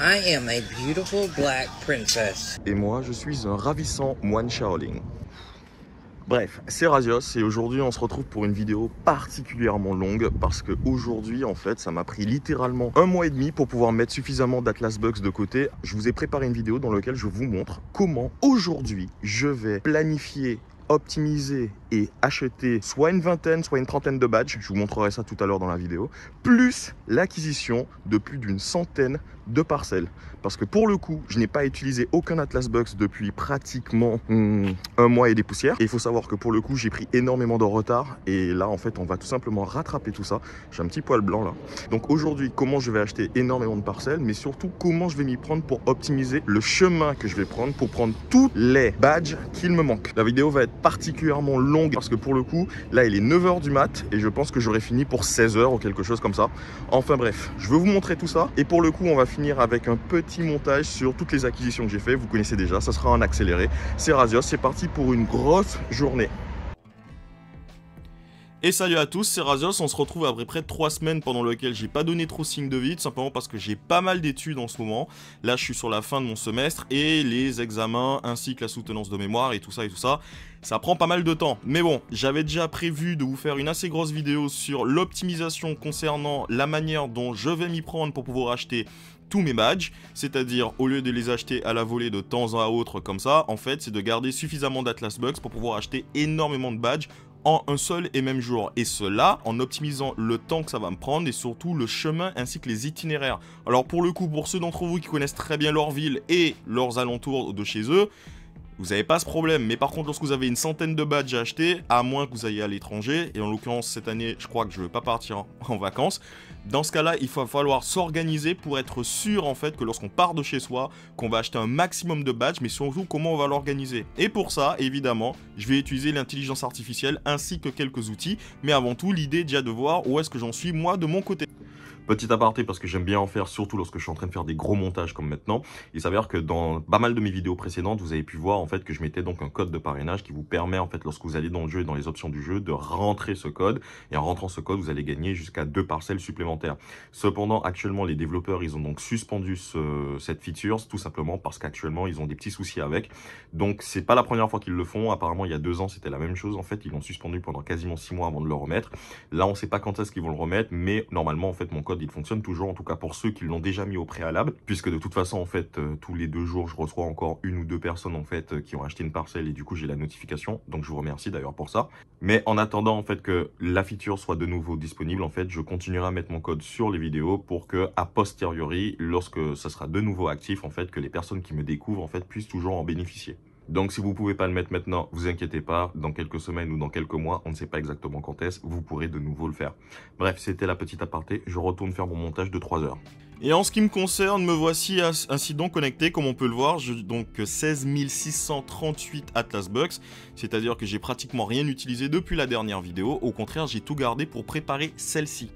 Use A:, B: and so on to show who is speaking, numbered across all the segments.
A: I am a beautiful black princess.
B: Et moi, je suis un ravissant moine Shaolin. Bref, c'est Razios et aujourd'hui on se retrouve pour une vidéo particulièrement longue parce que aujourd'hui en fait ça m'a pris littéralement 1 mois et demi pour pouvoir mettre suffisamment d'Atlas Bugs de côté. Je vous ai préparé une vidéo dans laquelle je vous montre comment aujourd'hui je vais planifier, optimiser et acheter soit une vingtaine, soit une trentaine de badges, je vous montrerai ça tout à l'heure dans la vidéo, plus l'acquisition de plus d'une centaine de parcelles. Parce que pour le coup, je n'ai pas utilisé aucun Atlas Bugs depuis pratiquement 1 mois et des poussières. Et il faut savoir que pour le coup, j'ai pris énormément de retard. Et là, en fait, on va tout simplement rattraper tout ça. J'ai un petit poil blanc là. Donc aujourd'hui, comment je vais acheter énormément de parcelles, mais surtout comment je vais m'y prendre pour optimiser le chemin que je vais prendre pour prendre tous les badges qu'il me manque. La vidéo va être particulièrement longue parce que pour le coup, là, il est 9 h du mat et je pense que j'aurai fini pour 16 h ou quelque chose comme ça. Enfin bref, je vais vous montrer tout ça. Et pour le coup, on va finir avec un petit montage sur toutes les acquisitions que j'ai fait. Vous connaissez déjà, ça sera en accéléré. C'est Razios, c'est parti pour une grosse journée. Et salut à tous, c'est Razios, on se retrouve après près de 3 semaines pendant lesquelles j'ai pas donné trop signe de vie, tout simplement parce que j'ai pas mal d'études en ce moment. Là je suis sur la fin de mon semestre et les examens ainsi que la soutenance de mémoire et tout ça, ça prend pas mal de temps. Mais bon, j'avais déjà prévu de vous faire une assez grosse vidéo sur l'optimisation concernant la manière dont je vais m'y prendre pour pouvoir acheter tous mes badges, c'est-à-dire au lieu de les acheter à la volée de temps à autre comme ça, en fait c'est de garder suffisamment d'Atlas Bugs pour pouvoir acheter énormément de badges en un seul et même jour, et cela en optimisant le temps que ça va me prendre et surtout le chemin ainsi que les itinéraires. Alors pour le coup, pour ceux d'entre vous qui connaissent très bien leur ville et leurs alentours de chez eux, vous n'avez pas ce problème, mais par contre lorsque vous avez une centaine de badges à acheter, à moins que vous ayez à l'étranger, et en l'occurrence cette année je crois que je ne vais pas partir en vacances, dans ce cas-là il va falloir s'organiser pour être sûr en fait que lorsqu'on part de chez soi, qu'on va acheter un maximum de badges, mais surtout comment on va l'organiser. Et pour ça, évidemment, je vais utiliser l'intelligence artificielle ainsi que quelques outils, mais avant tout l'idée est déjà de voir où est-ce que j'en suis moi de mon côté. Petit aparté parce que j'aime bien en faire, surtout lorsque je suis en train de faire des gros montages comme maintenant. Il s'avère que dans pas mal de mes vidéos précédentes, vous avez pu voir en fait que je mettais donc un code de parrainage qui vous permet en fait lorsque vous allez dans le jeu et dans les options du jeu de rentrer ce code. Et en rentrant ce code, vous allez gagner jusqu'à 2 parcelles supplémentaires. Cependant, actuellement, les développeurs, ils ont donc suspendu cette feature tout simplement parce qu'actuellement, ils ont des petits soucis avec. Donc, c'est pas la première fois qu'ils le font. Apparemment, il y a 2 ans, c'était la même chose. En fait, ils l'ont suspendu pendant quasiment 6 mois avant de le remettre. Là, on sait pas quand est-ce qu'ils vont le remettre, mais normalement, en fait, mon code il fonctionne toujours, en tout cas pour ceux qui l'ont déjà mis au préalable, puisque de toute façon en fait tous les 2 jours je reçois encore 1 ou 2 personnes en fait qui ont acheté une parcelle et du coup j'ai la notification, donc je vous remercie d'ailleurs pour ça. Mais en attendant en fait que la feature soit de nouveau disponible, en fait je continuerai à mettre mon code sur les vidéos pour que a posteriori, lorsque ça sera de nouveau actif en fait, que les personnes qui me découvrent en fait puissent toujours en bénéficier. Donc si vous pouvez pas le mettre maintenant, vous inquiétez pas, dans quelques semaines ou dans quelques mois, on ne sait pas exactement quand est-ce, vous pourrez de nouveau le faire. Bref, c'était la petite aparté, je retourne faire mon montage de 3 heures. Et en ce qui me concerne, me voici ainsi donc connecté, comme on peut le voir, j'ai donc 16 638 Atlas Bugs, c'est-à-dire que j'ai pratiquement rien utilisé depuis la dernière vidéo, au contraire j'ai tout gardé pour préparer celle-ci.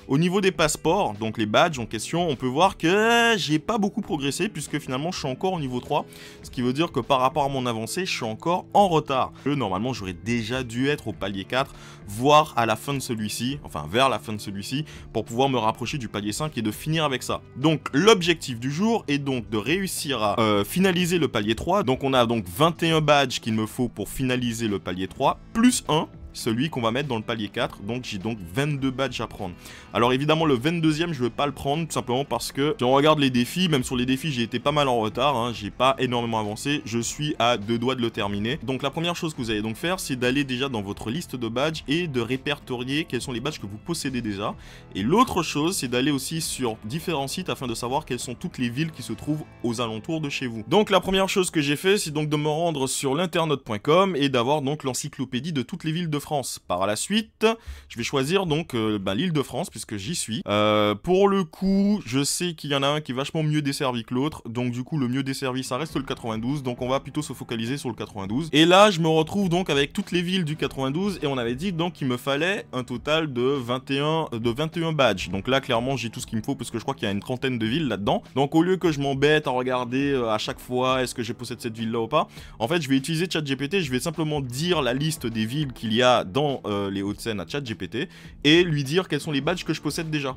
B: Au niveau des passeports, donc les badges en question, on peut voir que j'ai pas beaucoup progressé puisque finalement je suis encore au niveau 3. Ce qui veut dire que par rapport à mon avancée, je suis encore en retard. Normalement, j'aurais déjà dû être au palier 4, voire à la fin de celui-ci, enfin vers la fin de celui-ci, pour pouvoir me rapprocher du palier 5 et de finir avec ça. Donc l'objectif du jour est donc de réussir à finaliser le palier 3. Donc on a donc 21 badges qu'il me faut pour finaliser le palier 3, plus 1. Celui qu'on va mettre dans le palier 4, donc j'ai donc 22 badges à prendre. Alors évidemment le 22e je ne veux pas le prendre tout simplement parce que si on regarde les défis, même sur les défis j'ai été pas mal en retard, hein, j'ai pas énormément avancé, je suis à 2 doigts de le terminer. Donc la première chose que vous allez donc faire, c'est d'aller déjà dans votre liste de badges et de répertorier quels sont les badges que vous possédez déjà. Et l'autre chose, c'est d'aller aussi sur différents sites afin de savoir quelles sont toutes les villes qui se trouvent aux alentours de chez vous. Donc la première chose que j'ai fait, c'est donc de me rendre sur l'internet.com et d'avoir donc l'encyclopédie de toutes les villes de France. Par la suite, je vais choisir donc l'île de France puisque j'y suis. Pour le coup, je sais qu'il y en a un qui est vachement mieux desservi que l'autre, donc du coup le mieux desservi ça reste le 92, donc on va plutôt se focaliser sur le 92. Et là je me retrouve donc avec toutes les villes du 92 et on avait dit donc qu'il me fallait un total de 21 badges. Donc là clairement j'ai tout ce qu'il me faut parce que je crois qu'il y a une trentaine de villes là-dedans. Donc au lieu que je m'embête à regarder à chaque fois est-ce que je possède cette ville là ou pas, en fait je vais utiliser ChatGPT, je vais simplement dire la liste des villes qu'il y a dans les Hauts-de-Seine à ChatGPT et lui dire quels sont les badges que je possède déjà.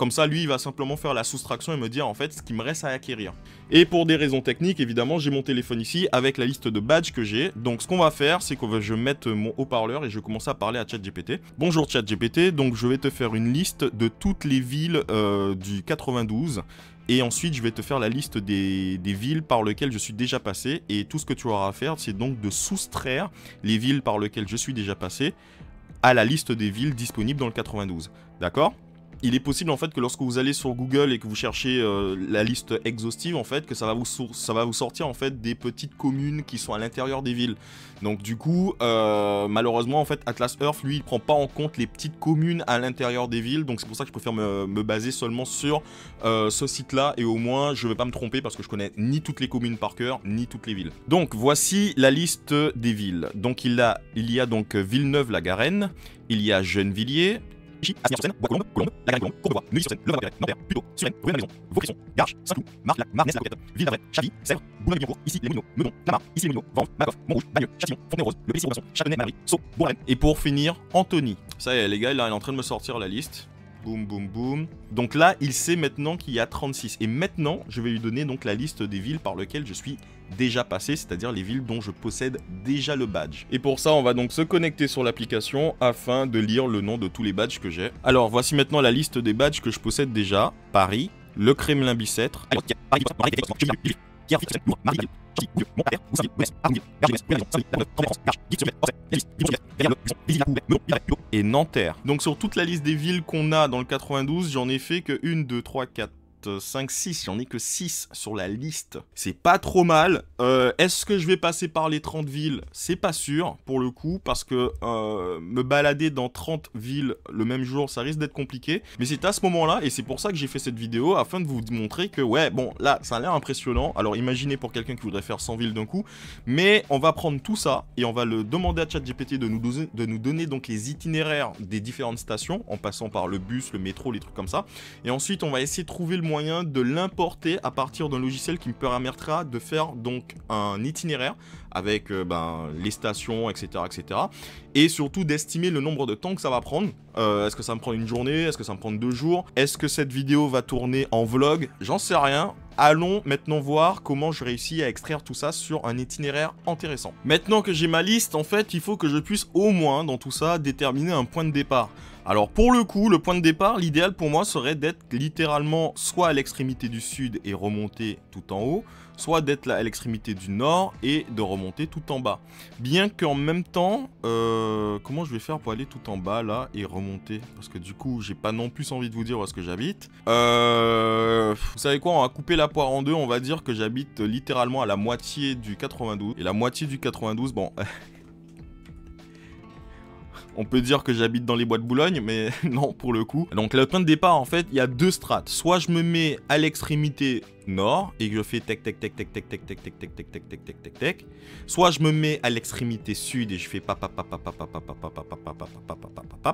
B: Comme ça, lui, il va simplement faire la soustraction et me dire en fait ce qu'il me reste à acquérir. Et pour des raisons techniques, évidemment, j'ai mon téléphone ici avec la liste de badges que j'ai. Donc ce qu'on va faire, c'est que je vais mettre mon haut-parleur et je vais commencer à parler à ChatGPT. Bonjour ChatGPT, donc je vais te faire une liste de toutes les villes du 92. Et ensuite, je vais te faire la liste des villes par lesquelles je suis déjà passé. Et tout ce que tu auras à faire, c'est donc de soustraire les villes par lesquelles je suis déjà passé à la liste des villes disponibles dans le 92. D'accord ? Il est possible en fait que lorsque vous allez sur Google et que vous cherchez la liste exhaustive en fait, que ça va vous sortir en fait des petites communes qui sont à l'intérieur des villes. Donc du coup, malheureusement en fait, Atlas Earth lui il prend pas en compte les petites communes à l'intérieur des villes. Donc c'est pour ça que je préfère me baser seulement sur ce site-là et au moins je vais pas me tromper parce que je connais ni toutes les communes par cœur ni toutes les villes. Donc voici la liste des villes. Donc il y a donc Villeneuve-la-Garenne, il y a Gennevilliers. Asnières-sur-Seine, Bois-Colombes, Colombes, La Garenne-Colombe, Courbevoie, Neuilly-sur-Seine, Levallois-Perret, Nanterre, Puteaux, Suresnes, Rueil-Malmaison, Vaucresson, Garches, Saint-Cloud, Marc-Lac, Marnès-la-Roquette, Ville-d'Avray, Chavy, Sèvres, Boulogne-Billancourt, ici les Moulineaux, Meudon, Clamart, ici les Moulineaux, Vanves, Macof, Montrouge, Bagneux, Châtillon, Fontenay-aux-Roses, Le Plessis-Robinson, Châtenay-Malabry, Sceaux, Bourg-la-Reine. Et pour finir, Antony. Ça y est les gars, là il est en train de me sortir la liste. Boum, boum, boum. Donc là, il sait maintenant qu'il y a 36. Et maintenant, je vais lui donner donc la liste des villes par lesquelles je suis déjà passé, c'est-à-dire les villes dont je possède déjà le badge. Et pour ça, on va donc se connecter sur l'application afin de lire le nom de tous les badges que j'ai. Alors, voici maintenant la liste des badges que je possède déjà. Paris, le Kremlin-Bicêtre, et Nanterre. Donc sur toute la liste des villes qu'on a dans le 92, j'en ai fait que 1, 2, 3, 4, 5, 6, j'en ai que 6 sur la liste. C'est pas trop mal. Est-ce que je vais passer par les 30 villes? C'est pas sûr, pour le coup, parce que me balader dans 30 villes le même jour, ça risque d'être compliqué. Mais c'est à ce moment-là, et c'est pour ça que j'ai fait cette vidéo, afin de vous montrer que, ouais, bon, là, ça a l'air impressionnant. Alors imaginez pour quelqu'un qui voudrait faire 100 villes d'un coup, mais on va prendre tout ça, et on va le demander à ChatGPT de nous donner donc les itinéraires des différentes stations, en passant par le bus, le métro, les trucs comme ça. Et ensuite, on va essayer de trouver le moyen de l'importer à partir d'un logiciel qui me permettra de faire donc un itinéraire avec les stations, etc., etc. Et surtout d'estimer le nombre de temps que ça va prendre. Est-ce que ça me prend une journée? Est-ce que ça me prend 2 jours? Est-ce que cette vidéo va tourner en vlog? J'en sais rien. Allons maintenant voir comment je réussis à extraire tout ça sur un itinéraire intéressant. Maintenant que j'ai ma liste, en fait, il faut que je puisse au moins, dans tout ça, déterminer un point de départ. Alors pour le coup, le point de départ, l'idéal pour moi serait d'être littéralement soit à l'extrémité du sud et remonter tout en haut, soit d'être à l'extrémité du nord et de remonter tout en bas. Bien qu'en même temps, comment je vais faire pour aller tout en bas là et remonter? Parce que du coup, j'ai pas non plus envie de vous dire où est-ce que j'habite. Vous savez quoi, on va couper la poire en deux, on va dire que j'habite littéralement à la moitié du 92. Et la moitié du 92, bon... On peut dire que j'habite dans les bois de Boulogne, mais non pour le coup. Donc le point de départ, en fait, il y a 2 strates. Soit je me mets à l'extrémité nord et que je fais tec tec tec tec tec tec tec tec tec tec tec tec tec tec tec. Soit je me mets à l'extrémité sud et je fais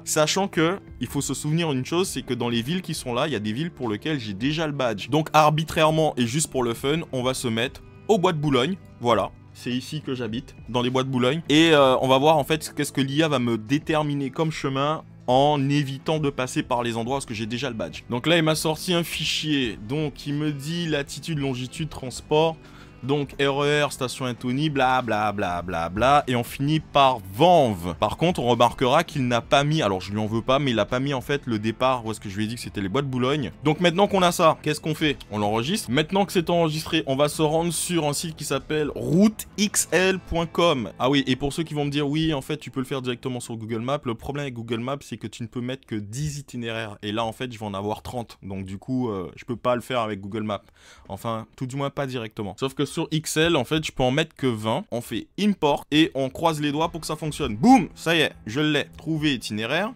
B: sachant que il faut se souvenir une chose, c'est que dans les villes qui sont là, il y a des villes pour lesquelles j'ai déjà le badge. Donc arbitrairement et juste pour le fun, on va se mettre au bois de Boulogne. Voilà. C'est ici que j'habite, dans les bois de Boulogne. Et on va voir en fait qu'est-ce que l'IA va me déterminer comme chemin en évitant de passer par les endroits où j'ai déjà le badge. Donc là, il m'a sorti un fichier. Donc il me dit latitude, longitude, transport. Donc RER, station Antony, bla bla bla bla bla, et on finit par Vanves. Par contre, on remarquera qu'il n'a pas mis, alors je lui en veux pas, mais il a pas mis en fait le départ, où est-ce que je lui ai dit que c'était les bois de Boulogne. Donc maintenant qu'on a ça, qu'est-ce qu'on fait? On l'enregistre. Maintenant que c'est enregistré, on va se rendre sur un site qui s'appelle routexl.com. Ah oui, et pour ceux qui vont me dire, oui, en fait, tu peux le faire directement sur Google Maps, le problème avec Google Maps, c'est que tu ne peux mettre que 10 itinéraires, et là, en fait, je vais en avoir 30. Donc du coup, je peux pas le faire avec Google Maps. Enfin, tout du moins pas directement. Sauf que sur XL, en fait, je peux en mettre que 20. On fait import et on croise les doigts pour que ça fonctionne. Boum, ça y est, je l'ai. Trouver itinéraire.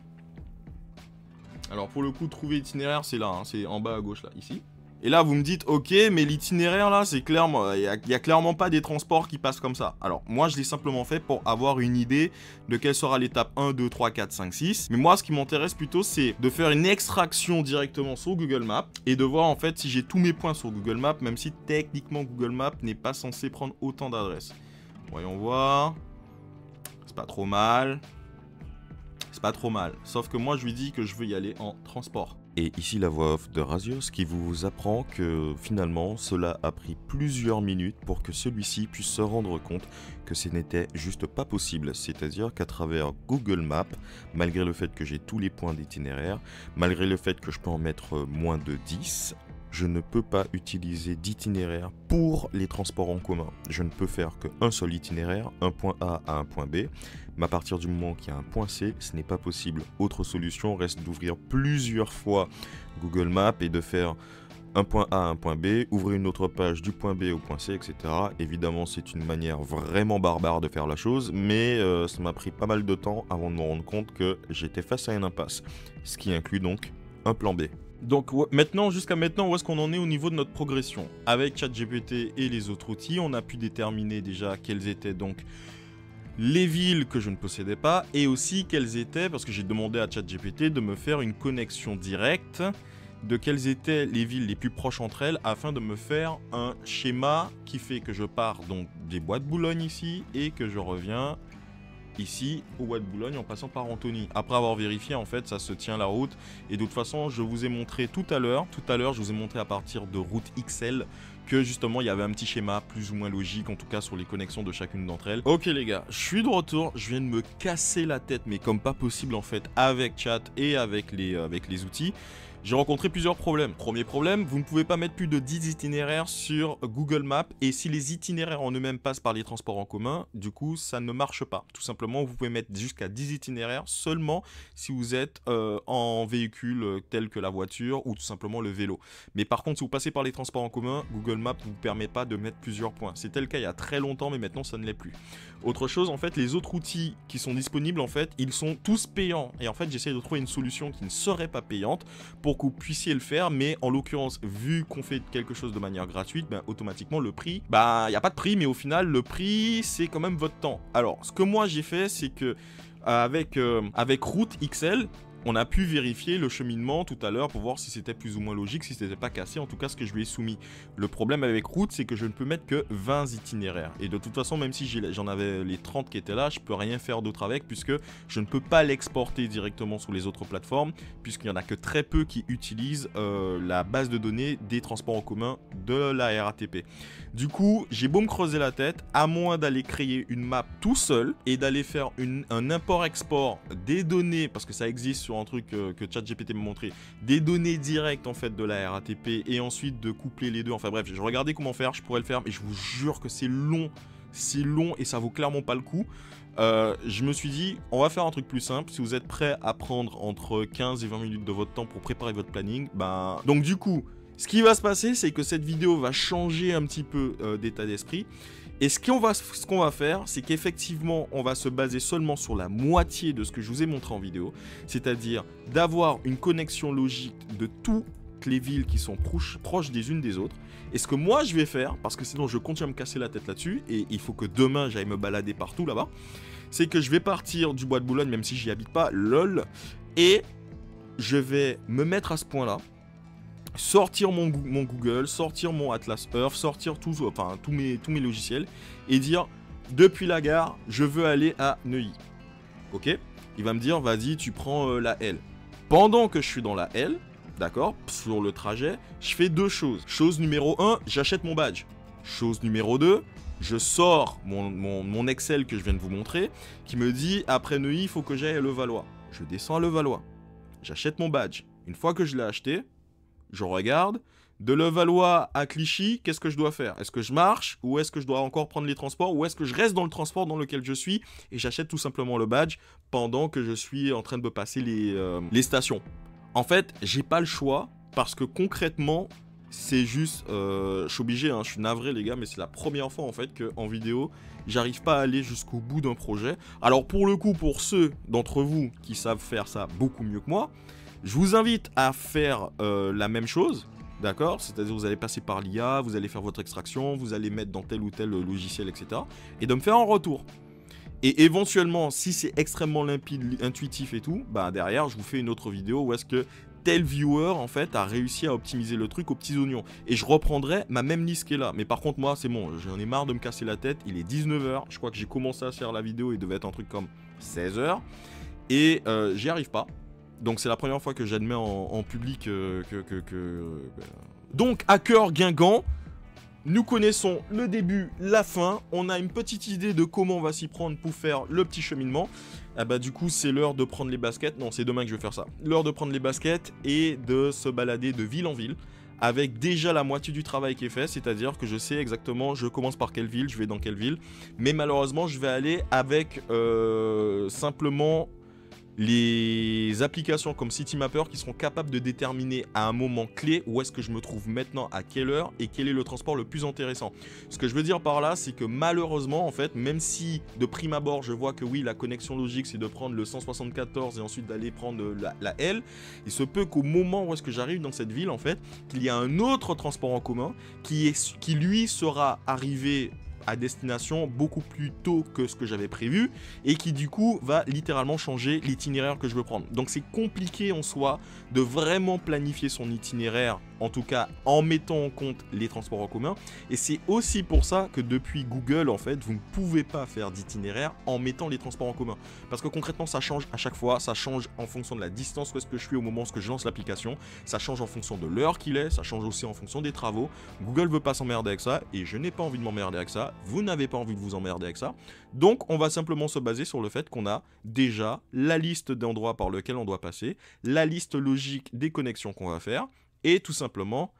B: Alors pour le coup, trouver itinéraire, c'est là, hein, c'est en bas à gauche là, ici. Et là, vous me dites, ok, mais l'itinéraire, là, c'est clairement... Il y a clairement pas des transports qui passent comme ça. Alors, moi, je l'ai simplement fait pour avoir une idée de quelle sera l'étape 1, 2, 3, 4, 5, 6. Mais moi, ce qui m'intéresse plutôt, c'est de faire une extraction directement sur Google Maps et de voir, en fait, si j'ai tous mes points sur Google Maps, même si, techniquement, Google Maps n'est pas censé prendre autant d'adresses. Voyons voir. C'est pas trop mal. C'est pas trop mal. Sauf que moi, je lui dis que je veux y aller en transport. Et ici la voix off de Razios qui vous apprend que finalement cela a pris plusieurs minutes pour que celui-ci puisse se rendre compte que ce n'était juste pas possible. C'est-à-dire qu'à travers Google Maps, malgré le fait que j'ai tous les points d'itinéraire, malgré le fait que je peux en mettre moins de 10, je ne peux pas utiliser d'itinéraire pour les transports en commun. Je ne peux faire qu'un seul itinéraire, un point A à un point B. Mais à partir du moment qu'il y a un point C, ce n'est pas possible. Autre solution reste d'ouvrir plusieurs fois Google Maps et de faire un point A à un point B, ouvrir une autre page du point B au point C, etc. Évidemment, c'est une manière vraiment barbare de faire la chose, mais ça m'a pris pas mal de temps avant de me rendre compte que j'étais face à une impasse. Ce qui inclut donc un plan B. Donc maintenant, jusqu'à maintenant, où est-ce qu'on en est au niveau de notre progression? Avec ChatGPT et les autres outils, on a pu déterminer déjà quelles étaient donc les villes que je ne possédais pas et aussi quelles étaient, parce que j'ai demandé à ChatGPT de me faire une connexion directe de quelles étaient les villes les plus proches entre elles afin de me faire un schéma qui fait que je pars donc des Bois de Boulogne ici et que je reviens ici au Bois de Boulogne en passant par Antony. Après avoir vérifié, en fait, ça se tient la route. Et de toute façon, je vous ai montré tout à l'heure, je vous ai montré à partir de route XL que justement, il y avait un petit schéma plus ou moins logique, en tout cas sur les connexions de chacune d'entre elles. Ok les gars, je suis de retour, je viens de me casser la tête, mais comme pas possible en fait, avec Chat et avec les outils. J'ai rencontré plusieurs problèmes. Premier problème, vous ne pouvez pas mettre plus de 10 itinéraires sur Google Maps. Et si les itinéraires en eux-mêmes passent par les transports en commun, du coup, ça ne marche pas. Tout simplement, vous pouvez mettre jusqu'à 10 itinéraires seulement si vous êtes en véhicule tel que la voiture ou tout simplement le vélo. Mais par contre, si vous passez par les transports en commun, Google Maps ne vous permet pas de mettre plusieurs points. C'était le cas il y a très longtemps, mais maintenant, ça ne l'est plus. Autre chose, en fait, les autres outils qui sont disponibles, en fait, ils sont tous payants. Et en fait, j'essaie de trouver une solution qui ne serait pas payante pour que vous puissiez le faire, mais en l'occurrence, vu qu'on fait quelque chose de manière gratuite, ben, automatiquement le prix, bah il n'y a pas de prix, mais au final le prix c'est quand même votre temps. Alors ce que moi j'ai fait, c'est que avec Route XL, on a pu vérifier le cheminement tout à l'heure pour voir si c'était plus ou moins logique, si c'était pas cassé, en tout cas ce que je lui ai soumis. Le problème avec Route, c'est que je ne peux mettre que 20 itinéraires. Et de toute façon, même si j'en avais les 30 qui étaient là, je peux rien faire d'autre avec, puisque je ne peux pas l'exporter directement sur les autres plateformes, puisqu'il n'y en a que très peu qui utilisent la base de données des transports en commun de la RATP. Du coup, j'ai beau me creuser la tête, à moins d'aller créer une map tout seul, et d'aller faire un import-export des données, parce que ça existe sur un truc que ChatGPT m'a montré, des données directes en fait de la RATP et ensuite de coupler les deux. Enfin bref, je regardais comment faire, je pourrais le faire, mais je vous jure que c'est long et ça vaut clairement pas le coup. Je me suis dit, on va faire un truc plus simple. Si vous êtes prêt à prendre entre 15 et 20 minutes de votre temps pour préparer votre planning, ben donc du coup, ce qui va se passer, c'est que cette vidéo va changer un petit peu d'état d'esprit. Et ce qu'on va faire, c'est qu'effectivement, on va se baser seulement sur la moitié de ce que je vous ai montré en vidéo, c'est-à-dire d'avoir une connexion logique de toutes les villes qui sont proches des unes des autres. Et ce que moi je vais faire, parce que sinon je continue à me casser la tête là-dessus, et il faut que demain j'aille me balader partout là-bas, c'est que je vais partir du Bois de Boulogne, même si j'y habite pas, lol, et je vais me mettre à ce point-là, sortir mon Google, sortir mon Atlas Earth, sortir tous mes logiciels et dire depuis la gare, je veux aller à Neuilly. Ok? Il va me dire vas-y, tu prends la L. Pendant que je suis dans la L, d'accord, sur le trajet, je fais deux choses. Chose numéro 1, j'achète mon badge. Chose numéro 2, je sors mon Excel que je viens de vous montrer qui me dit après Neuilly, il faut que j'aille à Levallois. Je descends à Levallois. J'achète mon badge. Une fois que je l'ai acheté, je regarde, de Levallois à Clichy, qu'est-ce que je dois faire? Est-ce que je marche? Ou est-ce que je dois encore prendre les transports? Ou est-ce que je reste dans le transport dans lequel je suis? Et j'achète tout simplement le badge pendant que je suis en train de me passer les stations. En fait, j'ai pas le choix parce que concrètement, c'est juste... je suis obligé, hein, je suis navré les gars, mais c'est la première fois en fait qu'en vidéo, j'arrive pas à aller jusqu'au bout d'un projet. Alors pour le coup, pour ceux d'entre vous qui savent faire ça beaucoup mieux que moi, je vous invite à faire la même chose, d'accord? C'est-à-dire vous allez passer par l'IA, vous allez faire votre extraction, vous allez mettre dans tel ou tel logiciel, etc. Et de me faire un retour. Et éventuellement, si c'est extrêmement limpide, intuitif et tout, bah derrière, je vous fais une autre vidéo où est-ce que tel viewer, en fait, a réussi à optimiser le truc aux petits oignons. Et je reprendrai ma même liste qui est là. Mais par contre, moi, c'est bon, j'en ai marre de me casser la tête. Il est 19h, je crois que j'ai commencé à faire la vidéo, il devait être un truc comme 16h. Et j'y arrive pas. Donc c'est la première fois que j'admets en public Donc, hacker Guingamp, nous connaissons le début, la fin. On a une petite idée de comment on va s'y prendre pour faire le petit cheminement. Ah bah du coup, c'est l'heure de prendre les baskets. Non, c'est demain que je vais faire ça. L'heure de prendre les baskets et de se balader de ville en ville. Avec déjà la moitié du travail qui est fait, c'est-à-dire que je sais exactement, je commence par quelle ville, je vais dans quelle ville. Mais malheureusement, je vais aller avec simplement les applications comme Citymapper qui seront capables de déterminer à un moment clé où est-ce que je me trouve maintenant, à quelle heure et quel est le transport le plus intéressant. Ce que je veux dire par là, c'est que malheureusement, en fait, même si de prime abord, je vois que oui, la connexion logique, c'est de prendre le 174 et ensuite d'aller prendre la L, il se peut qu'au moment où est-ce que j'arrive dans cette ville, en fait, qu'il y a un autre transport en commun qui lui sera arrivé à destination beaucoup plus tôt que ce que j'avais prévu et qui du coup va littéralement changer l'itinéraire que je veux prendre. Donc c'est compliqué en soi de vraiment planifier son itinéraire, en tout cas en mettant en compte les transports en commun, et c'est aussi pour ça que depuis Google en fait vous ne pouvez pas faire d'itinéraire en mettant les transports en commun, parce que concrètement ça change à chaque fois, ça change en fonction de la distance où est-ce que je suis au moment où je lance l'application, ça change en fonction de l'heure qu'il est, ça change aussi en fonction des travaux. Google veut pas s'emmerder avec ça et je n'ai pas envie de m'emmerder avec ça, vous n'avez pas envie de vous emmerder avec ça, donc on va simplement se baser sur le fait qu'on a déjà la liste d'endroits par lesquels on doit passer, la liste logique des connexions qu'on va faire, et tout simplement,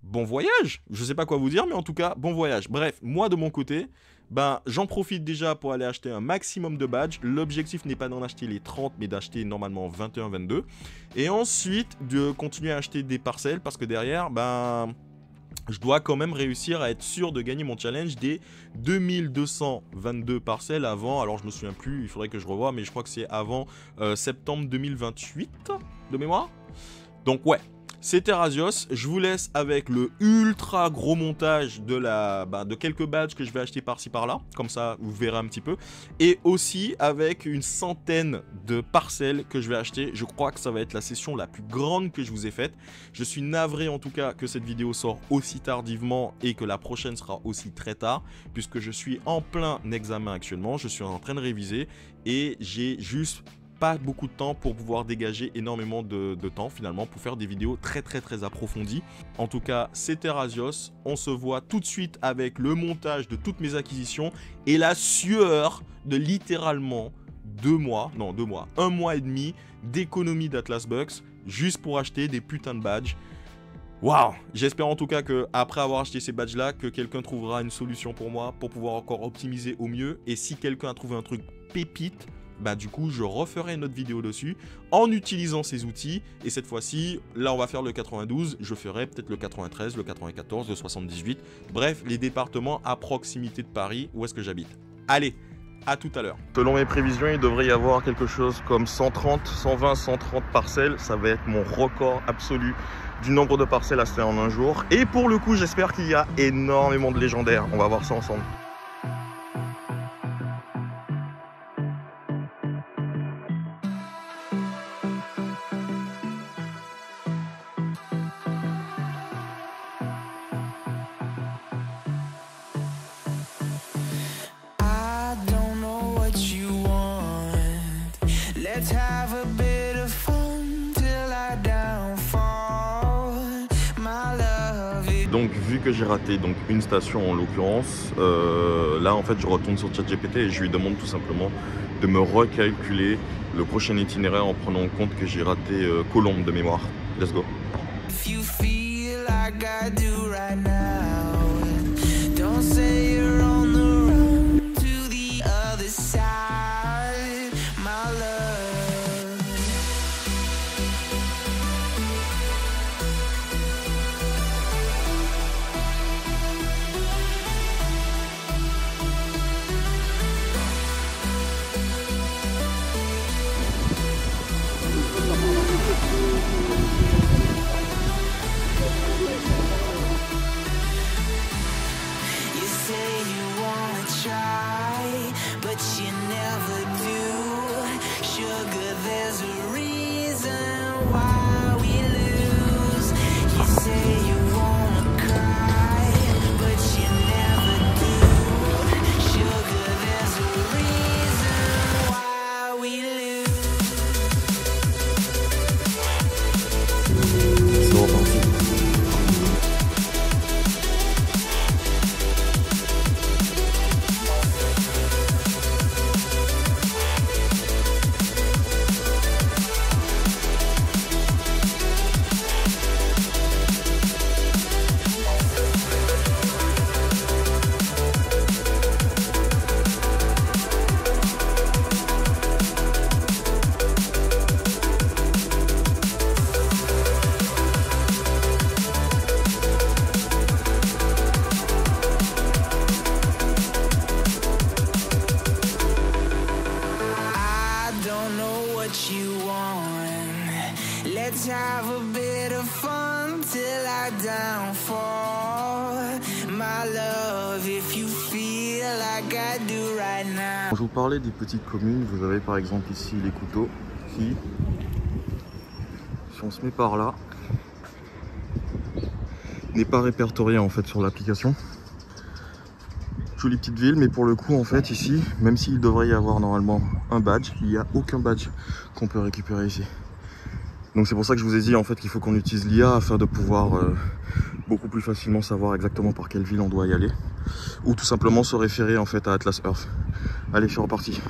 B: bon voyage. Je sais pas quoi vous dire, mais en tout cas, bon voyage. Bref, moi de mon côté, ben, j'en profite déjà pour aller acheter un maximum de badges. L'objectif n'est pas d'en acheter les 30, mais d'acheter normalement 21, 22. Et ensuite, de continuer à acheter des parcelles, parce que derrière, ben, je dois quand même réussir à être sûr de gagner mon challenge des 2222 parcelles avant, alors je me souviens plus, il faudrait que je revoie, mais je crois que c'est avant septembre 2028 de mémoire. Donc ouais. C'était Razios, je vous laisse avec le ultra gros montage de quelques badges que je vais acheter par-ci par-là, comme ça vous verrez un petit peu, et aussi avec une centaine de parcelles que je vais acheter. Je crois que ça va être la session la plus grande que je vous ai faite. Je suis navré en tout cas que cette vidéo sort aussi tardivement et que la prochaine sera aussi très tard, puisque je suis en plein examen actuellement, je suis en train de réviser et j'ai juste pas beaucoup de temps pour pouvoir dégager énormément de temps finalement pour faire des vidéos très approfondies. En tout cas, c'était Razios. On se voit tout de suite avec le montage de toutes mes acquisitions et la sueur de littéralement 1 mois et demi d'économie d'Atlas Bucks juste pour acheter des putains de badges. Waouh! J'espère en tout cas que après avoir acheté ces badges là, que quelqu'un trouvera une solution pour moi pour pouvoir encore optimiser au mieux, et si quelqu'un a trouvé un truc pépite, bah du coup je referai une autre vidéo dessus en utilisant ces outils, et cette fois-ci, là on va faire le 92, je ferai peut-être le 93, le 94, le 78, bref les départements à proximité de Paris où est-ce que j'habite. Allez, à tout à l'heure. Selon mes prévisions, il devrait y avoir quelque chose comme 130, 120, 130 parcelles, ça va être mon record absolu du nombre de parcelles achetées en un jour, et pour le coup j'espère qu'il y a énormément de légendaires, on va voir ça ensemble. Donc vu que j'ai raté une station en l'occurrence, là en fait je retourne sur ChatGPT et je lui demande tout simplement de me recalculer le prochain itinéraire en prenant en compte que j'ai raté Colombes de mémoire. Let's go. Je vous parlais des petites communes, vous avez par exemple ici les couteaux qui, si on se met par là, n'est pas répertorié en fait sur l'application. Jolie petite ville, mais pour le coup en fait ici, même s'il devrait y avoir normalement un badge, il n'y a aucun badge qu'on peut récupérer ici. Donc c'est pour ça que je vous ai dit en fait qu'il faut qu'on utilise l'IA afin de pouvoir beaucoup plus facilement savoir exactement par quelle ville on doit y aller, ou tout simplement se référer en fait à Atlas Earth. Allez, je suis reparti.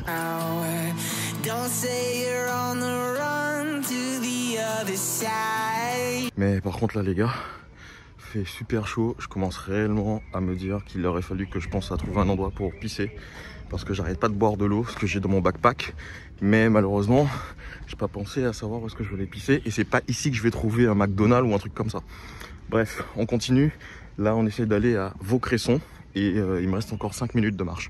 B: Mais par contre là les gars, fait super chaud, je commence réellement à me dire qu'il aurait fallu que je pense à trouver un endroit pour pisser, parce que j'arrête pas de boire de l'eau, ce que j'ai dans mon backpack, mais malheureusement j'ai pas pensé à savoir où est-ce que je voulais pisser, et c'est pas ici que je vais trouver un McDonald's ou un truc comme ça. Bref, on continue, là on essaie d'aller à Vaucresson, et il me reste encore 5 minutes de marche.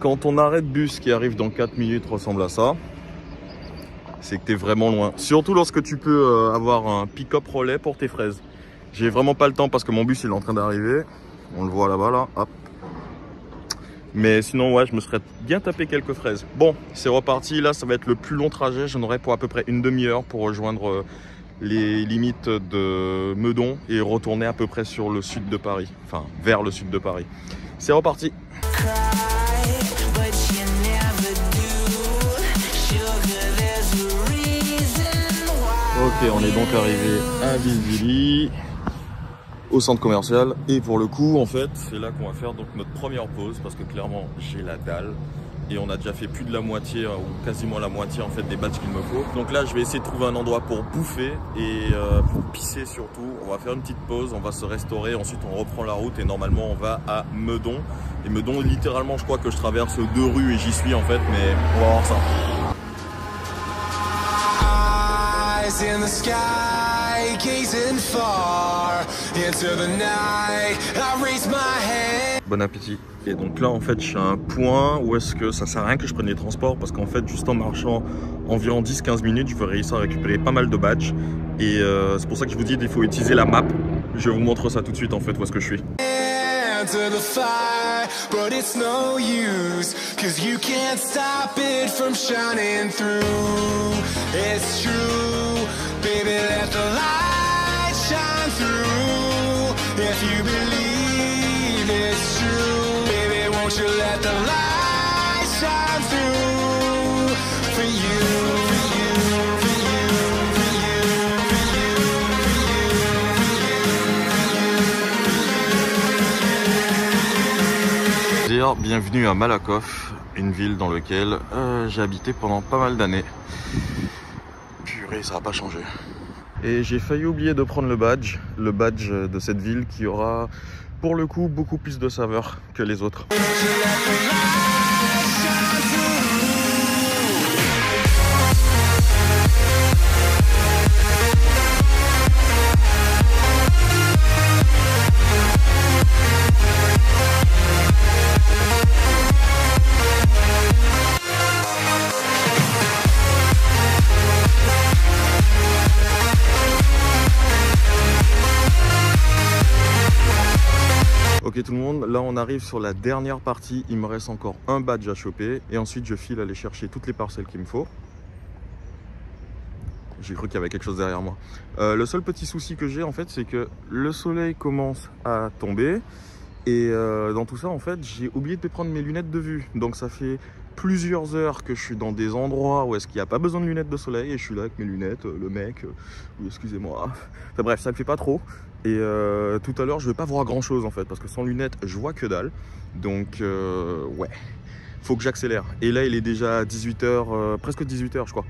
B: Quand ton arrêt de bus qui arrive dans 4 minutes ressemble à ça, c'est que tu es vraiment loin. Surtout lorsque tu peux avoir un pick-up relais pour tes fraises. J'ai vraiment pas le temps parce que mon bus il est en train d'arriver. On le voit là-bas, là. Hop. Mais sinon, ouais, je me serais bien tapé quelques fraises. Bon, c'est reparti. Là, ça va être le plus long trajet. J'en aurai pour à peu près une demi-heure pour rejoindre les limites de Meudon et retourner à peu près sur le sud de Paris. Enfin, vers le sud de Paris. C'est reparti. Ok, on est donc arrivé à Villevilly, au centre commercial, et pour le coup en fait c'est là qu'on va faire donc notre première pause parce que clairement j'ai la dalle et on a déjà fait plus de la moitié ou quasiment la moitié en fait des badges qu'il me faut. Donc là je vais essayer de trouver un endroit pour bouffer et pour pisser surtout. On va faire une petite pause, on va se restaurer, ensuite on reprend la route et normalement on va à Meudon. Et Meudon littéralement je crois que je traverse 2 rues et j'y suis en fait, mais on va voir ça. In the sky, gazing far into the night, I raise my hand. Bon appétit. Et donc là en fait je suis à un point où est-ce que ça sert à rien que je prenne les transports parce qu'en fait juste en marchant environ 10-15 minutes je vais réussir à récupérer pas mal de badges et c'est pour ça que je vous dis qu'il faut utiliser la map. Je vous montre ça tout de suite en fait où est-ce que je suis. To the fire, but it's no use, cause you can't stop it from shining through. It's true, baby, let the light shine through. If you believe it's true, baby, won't you let the light shine through for you. Bienvenue à Malakoff, une ville dans laquelle j'ai habité pendant pas mal d'années. Purée, ça n'a pas changé. Et j'ai failli oublier de prendre le badge de cette ville qui aura pour le coup beaucoup plus de saveur que les autres. Ok tout le monde, là on arrive sur la dernière partie, il me reste encore un badge à choper et ensuite je file aller chercher toutes les parcelles qu'il me faut. J'ai cru qu'il y avait quelque chose derrière moi. Le seul petit souci que j'ai en fait c'est que le soleil commence à tomber et dans tout ça en fait j'ai oublié de prendre mes lunettes de vue. Donc ça fait plusieurs heures que je suis dans des endroits où est-ce qu'il n'y a pas besoin de lunettes de soleil et je suis là avec mes lunettes, le mec, excusez-moi. Enfin bref, ça le fait pas trop. Et tout à l'heure, je vais pas voir grand chose en fait, parce que sans lunettes, je vois que dalle. Donc ouais, faut que j'accélère. Et là, il est déjà 18h, presque 18h je crois.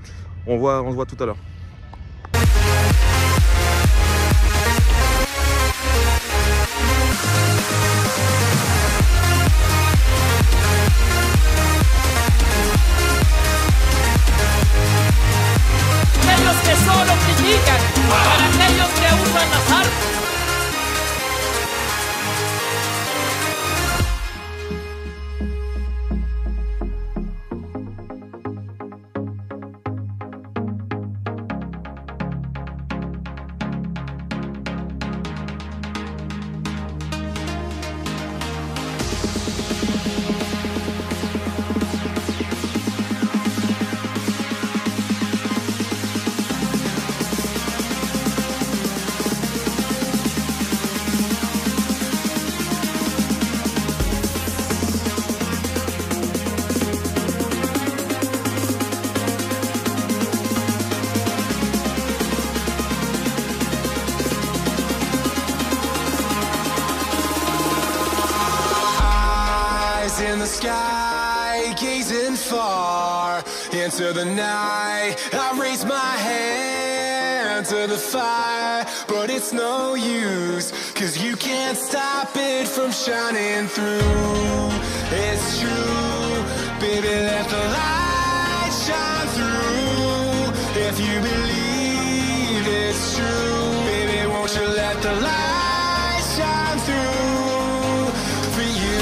B: On se voit tout à l'heure.
C: In the sky, gazing far into the night, I raise my hand to the fire, but it's no use, 'cause you can't stop it from shining through. It's true, baby, let the light shine through. If you believe it's true, baby, won't you let the light shine through for you.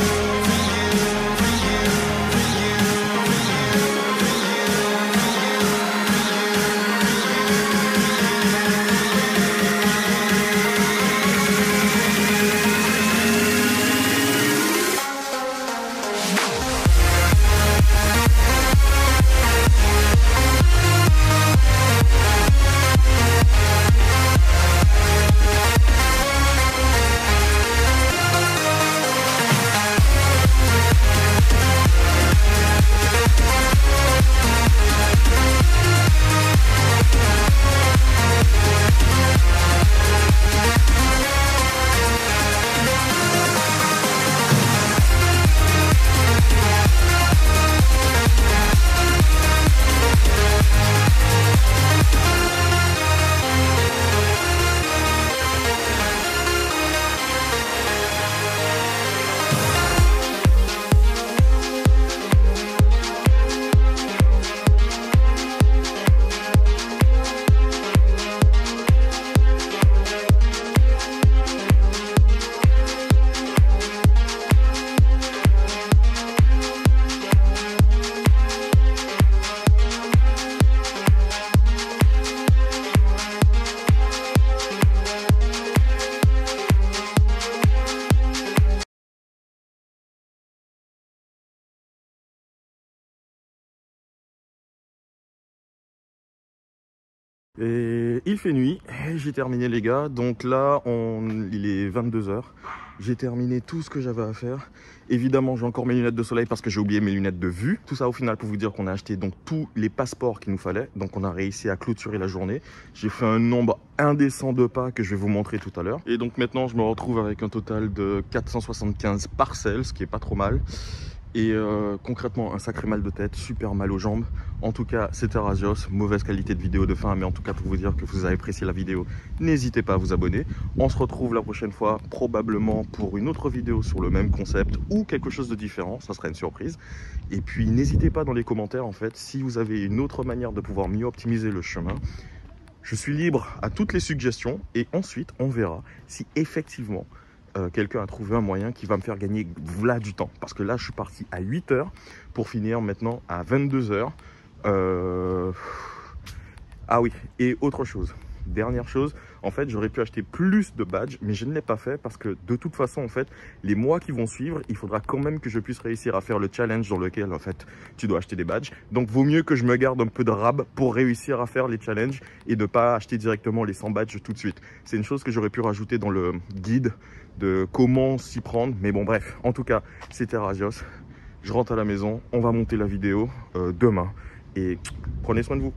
B: Et il fait nuit, j'ai terminé les gars, donc là il est 22h, j'ai terminé tout ce que j'avais à faire. Évidemment j'ai encore mes lunettes de soleil parce que j'ai oublié mes lunettes de vue. Tout ça au final pour vous dire qu'on a acheté donc tous les passeports qu'il nous fallait, donc on a réussi à clôturer la journée. J'ai fait un nombre indécent de pas que je vais vous montrer tout à l'heure. Et donc maintenant je me retrouve avec un total de 475 parcelles, ce qui est pas trop mal. Et concrètement un sacré mal de tête, super mal aux jambes. En tout cas c'était Rasios, mauvaise qualité de vidéo de fin, mais en tout cas pour vous dire que vous avez apprécié la vidéo, n'hésitez pas à vous abonner. On se retrouve la prochaine fois probablement pour une autre vidéo sur le même concept ou quelque chose de différent, ça sera une surprise. Et puis n'hésitez pas dans les commentaires en fait si vous avez une autre manière de pouvoir mieux optimiser le chemin. Je suis libre à toutes les suggestions et ensuite on verra si effectivement quelqu'un a trouvé un moyen qui va me faire gagner là du temps. Parce que là, je suis parti à 8h pour finir maintenant à 22h. Ah oui, et autre chose. Dernière chose, en fait, j'aurais pu acheter plus de badges, mais je ne l'ai pas fait parce que de toute façon, en fait, les mois qui vont suivre, il faudra quand même que je puisse réussir à faire le challenge dans lequel, en fait, tu dois acheter des badges. Donc, vaut mieux que je me garde un peu de rab pour réussir à faire les challenges et de ne pas acheter directement les 100 badges tout de suite. C'est une chose que j'aurais pu rajouter dans le guide de comment s'y prendre. Mais bon, bref, en tout cas, c'était Rasios. Je rentre à la maison, on va monter la vidéo demain. Et prenez soin de vous.